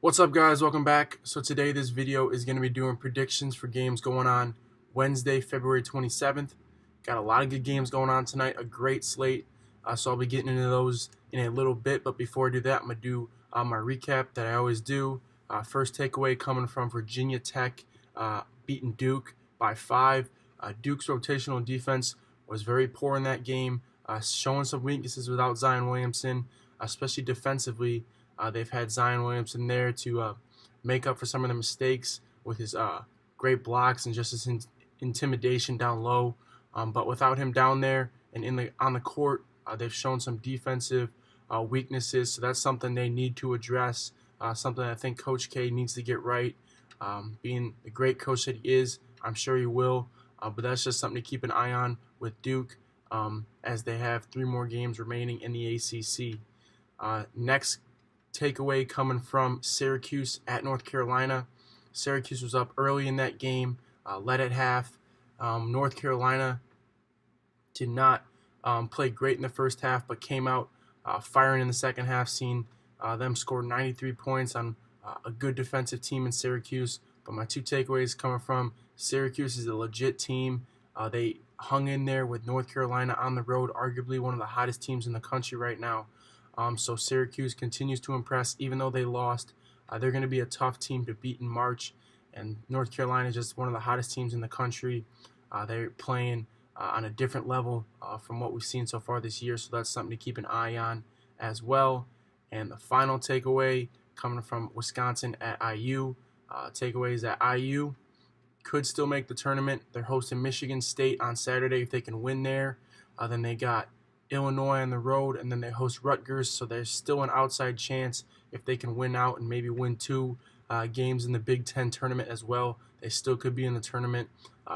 What's up, guys? Welcome back. So today this video is going to be doing predictions for games going on Wednesday, February 27th. Got a lot of good games going on tonight, a great slate. So I'll be getting into those in a little bit. But before I do that, I'm going to do my recap that I always do. First takeaway coming from Virginia Tech beating Duke by 5. Duke's rotational defense was very poor in that game, showing some weaknesses without Zion Williamson, especially defensively. They've had Zion Williamson there to make up for some of the mistakes with his great blocks and just his intimidation down low. But without him down there and on the court, they've shown some defensive weaknesses. So that's something they need to address. Something I think Coach K needs to get right. Being the great coach that he is, I'm sure he will. But that's just something to keep an eye on with Duke as they have 3 more games remaining in the ACC. Next takeaway coming from Syracuse at North Carolina. Syracuse was up early in that game, led at half. North Carolina did not play great in the first half, but came out firing in the second half, seeing them score 93 points on a good defensive team in Syracuse. But my 2 takeaways coming from Syracuse is a legit team. They hung in there with North Carolina on the road, arguably one of the hottest teams in the country right now. So Syracuse continues to impress, even though they lost. They're going to be a tough team to beat in March, and North Carolina is just one of the hottest teams in the country. They're playing on a different level from what we've seen so far this year, so that's something to keep an eye on as well. And the final takeaway coming from Wisconsin at IU. Takeaway is that IU could still make the tournament. They're hosting Michigan State on Saturday. If they can win there, then they got Illinois on the road, and then they host Rutgers, so there's still an outside chance if they can win out and maybe win 2 games in the Big Ten tournament as well. They still could be in the tournament.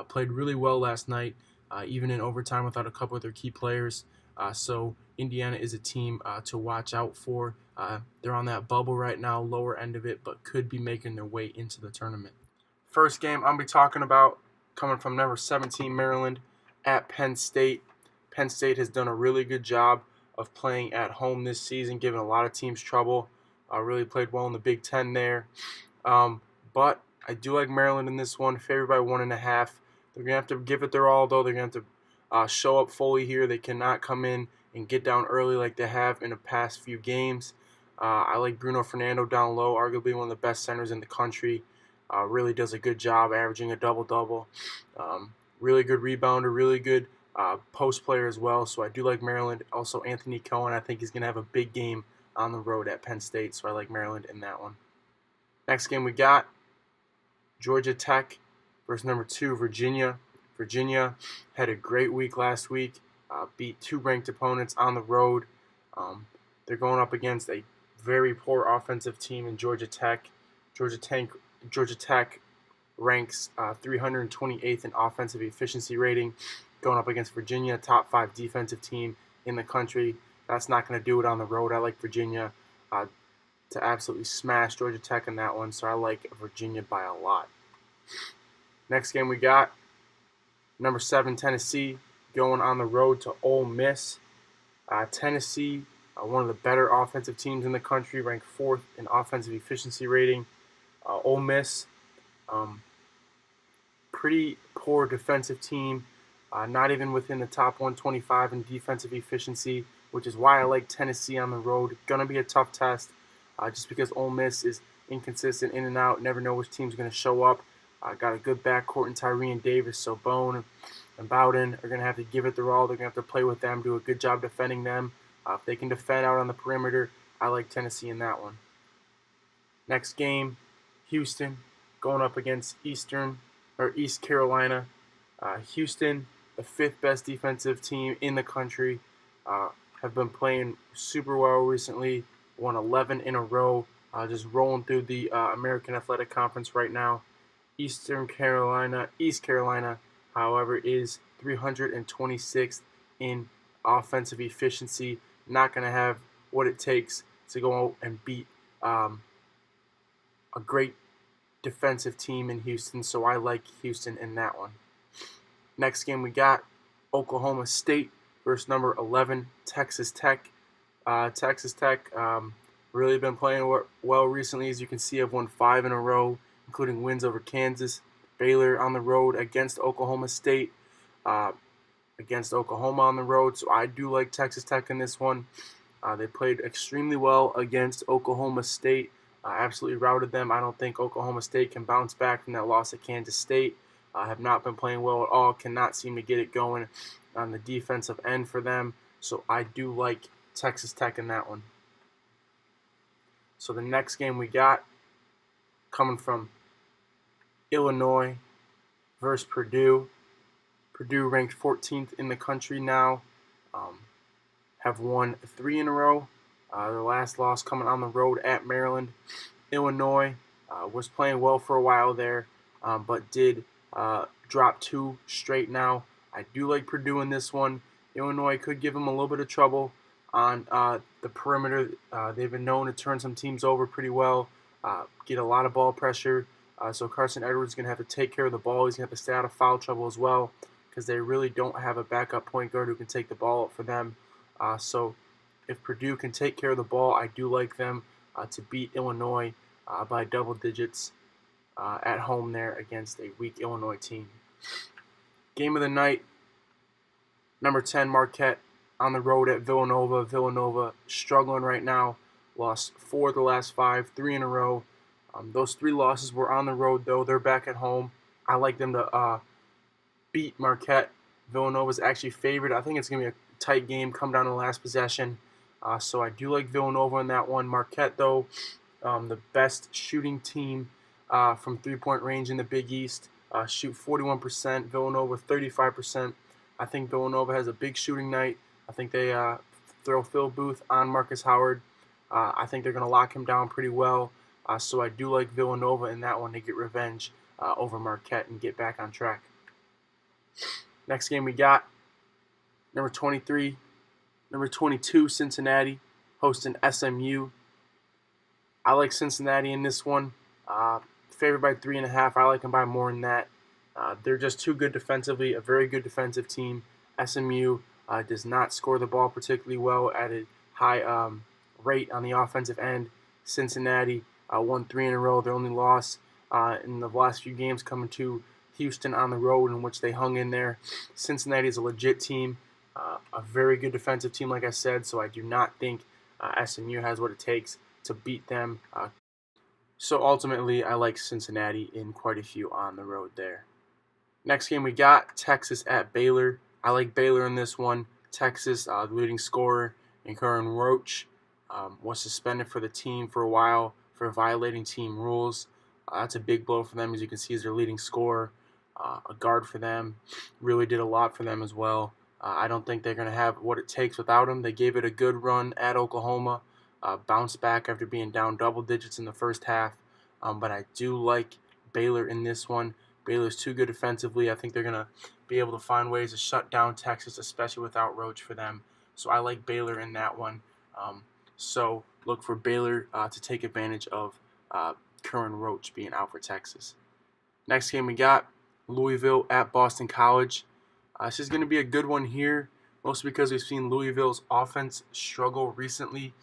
Played really well last night, even in overtime without a couple of their key players. So Indiana is a team to watch out for. They're on that bubble right now, lower end of it, but could be making their way into the tournament. First game I'm going to be talking about coming from number 17 Maryland at Penn State. Penn State has done a really good job of playing at home this season, giving a lot of teams trouble. Really played well in the Big Ten there. But I do like Maryland in this one, favored by 1.5. They're going to have to give it their all, though. They're going to have to show up fully here. They cannot come in and get down early like they have in the past few games. I like Bruno Fernando down low, arguably one of the best centers in the country. Really does a good job averaging a double-double. Really good rebounder, really good post player as well, so I do like Maryland. Also, Anthony Cohen, I think he's going to have a big game on the road at Penn State, so I like Maryland in that one. Next game we got Georgia Tech versus number 2 Virginia. Virginia had a great week last week, beat 2 ranked opponents on the road. They're going up against a very poor offensive team in Georgia Tech. Georgia Tech ranks 328th in offensive efficiency rating, going up against Virginia, top 5 defensive team in the country. That's not going to do it on the road. I like Virginia to absolutely smash Georgia Tech in that one, so I like Virginia by a lot. Next game we got number 7 Tennessee going on the road to Ole Miss. Tennessee, one of the better offensive teams in the country, ranked 4th in offensive efficiency rating. Ole Miss, pretty poor defensive team, not even within the top 125 in defensive efficiency, which is why I like Tennessee on the road. Going to be a tough test just because Ole Miss is inconsistent in and out. Never know which team's going to show up. Got a good backcourt in Tyree and Davis, so Bone and Bowden are going to have to give it their all. They're going to have to play with them, do a good job defending them. If they can defend out on the perimeter, I like Tennessee in that one. Next game, Houston going up against East Carolina. Houston, the 5th best defensive team in the country, have been playing super well recently. Won 11 in a row, just rolling through the American Athletic Conference right now. East Carolina, however, is 326th in offensive efficiency. Not going to have what it takes to go out and beat a great defensive team in Houston, so I like Houston in that one. Next game we got Oklahoma State versus number 11 Texas Tech. Texas Tech really been playing well recently. As you can see, I've won 5 in a row, including wins over Kansas, Baylor on the road, against Oklahoma State, against Oklahoma on the road. So I do like Texas Tech in this one. They played extremely well against Oklahoma State. Absolutely routed them. I don't think Oklahoma State can bounce back from that loss at Kansas State. Have not been playing well at all. Cannot seem to get it going on the defensive end for them. So I do like Texas Tech in that one. So the next game we got coming from Illinois versus Purdue. Purdue ranked 14th in the country now. Have won 3 in a row. Their last loss coming on the road at Maryland. Illinois was playing well for a while there, but did drop 2 straight now. I do like Purdue in this one. Illinois could give them a little bit of trouble on the perimeter. They've been known to turn some teams over pretty well, get a lot of ball pressure. So Carson Edwards is going to have to take care of the ball. He's going to have to stay out of foul trouble as well, because they really don't have a backup point guard who can take the ball up for them. So if Purdue can take care of the ball, I do like them to beat Illinois by double digits at home there against a weak Illinois team. Game of the night, number 10 Marquette on the road at Villanova. Villanova struggling right now. Lost 4 of the last 5, 3 in a row. Those 3 losses were on the road, though. They're back at home. I like them to beat Marquette. Villanova's actually favored. I think it's going to be a tight game, come down to the last possession. So I do like Villanova in that one. Marquette, though, the best shooting team from three-point range in the Big East. Shoot 41%. Villanova 35%. I think Villanova has a big shooting night. I think they throw Phil Booth on Marcus Howard. I think they're going to lock him down pretty well. So I do like Villanova in that one to get revenge over Marquette and get back on track. Next game we got, number 23, number 22, Cincinnati, hosting SMU. I like Cincinnati in this one. Favored by 3.5. I like them by more than that. They're just too good defensively, a very good defensive team. SMU does not score the ball particularly well at a high rate on the offensive end. Cincinnati won 3 in a row. Their only loss in the last few games coming to Houston on the road, in which they hung in there. Cincinnati is a legit team, a very good defensive team, like I said, so I do not think SMU has what it takes to beat them. So ultimately, I like Cincinnati in quite a few on the road there. Next game we got, Texas at Baylor. I like Baylor in this one. Texas, the leading scorer, and Curran Roach was suspended for the team for a while for violating team rules. That's a big blow for them. As you can see, he's their leading scorer, a guard for them. Really did a lot for them as well. I don't think they're going to have what it takes without him. They gave it a good run at Oklahoma, bounced back after being down double digits in the first half. But I do like Baylor in this one. Baylor's too good defensively. I think they're going to be able to find ways to shut down Texas, especially without Roach for them. So I like Baylor in that one. So look for Baylor to take advantage of Curran Roach being out for Texas. Next game we got, Louisville at Boston College. This is going to be a good one here, mostly because we've seen Louisville's offense struggle recently,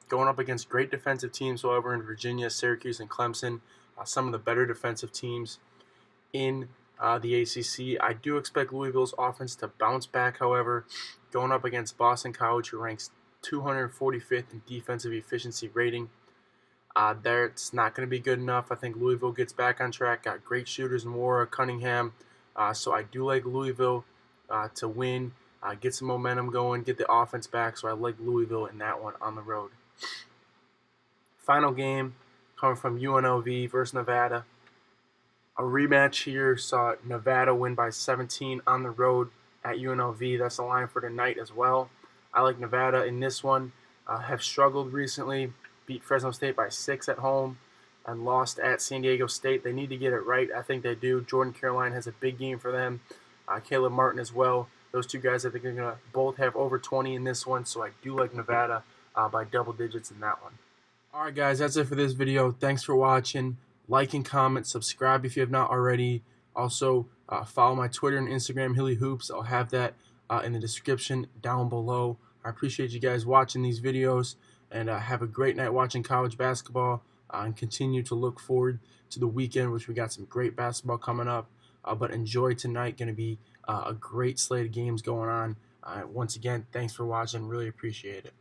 going up against great defensive teams, however, in Virginia, Syracuse, and Clemson, some of the better defensive teams in the ACC. I do expect Louisville's offense to bounce back, however, going up against Boston College, who ranks 245th in defensive efficiency rating. There, it's not going to be good enough. I think Louisville gets back on track. Got great shooters in Wara, Cunningham. So I do like Louisville to win, get some momentum going, get the offense back. So I like Louisville in that one on the road. Final game coming from UNLV versus Nevada. A rematch here saw Nevada win by 17 on the road at UNLV. That's the line for tonight as well. I like Nevada in this one. Have struggled recently. Beat Fresno State by 6 at home and lost at San Diego State. They need to get it right. I think they do. Jordan Caroline has a big game for them. Caleb Martin as well. Those two guys, I think, are going to both have over 20 in this one, so I do like Nevada by double digits in that one. All right, guys, that's it for this video. Thanks for watching. Like and comment. Subscribe if you have not already. Also, follow my Twitter and Instagram, Hilly Hoops. I'll have that in the description down below. I appreciate you guys watching these videos, and have a great night watching college basketball, and continue to look forward to the weekend, which we got some great basketball coming up. But enjoy tonight. Going to be a great slate of games going on. Once again, thanks for watching. Really appreciate it.